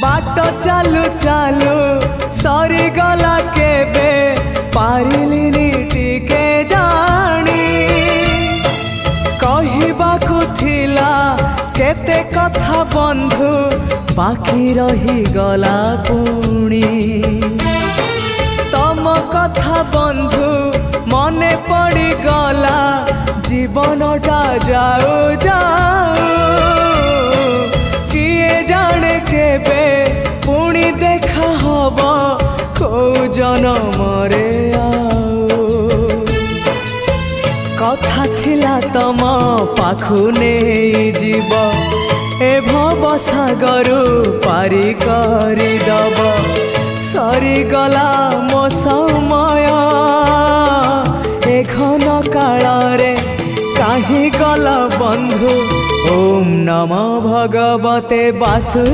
बाट चालू चालू सरीगला केबे पारिलिनी टिके जानी कहिबाकु थिला केते कथा बंधु बाकी रही गला पुणी तम कथा बंधु मने पड़ी गला जीवनटा जाऊ जाऊ किए जाने केबे पुणी देखा हब को जनमरे कथा थिला तम पाखु नहीं जीव ए भव सागरु पारी करी दब सरीगला मो समय ए घन काल रे काहे गल बंधु। ओम नमो भगवते वासुदेवाय।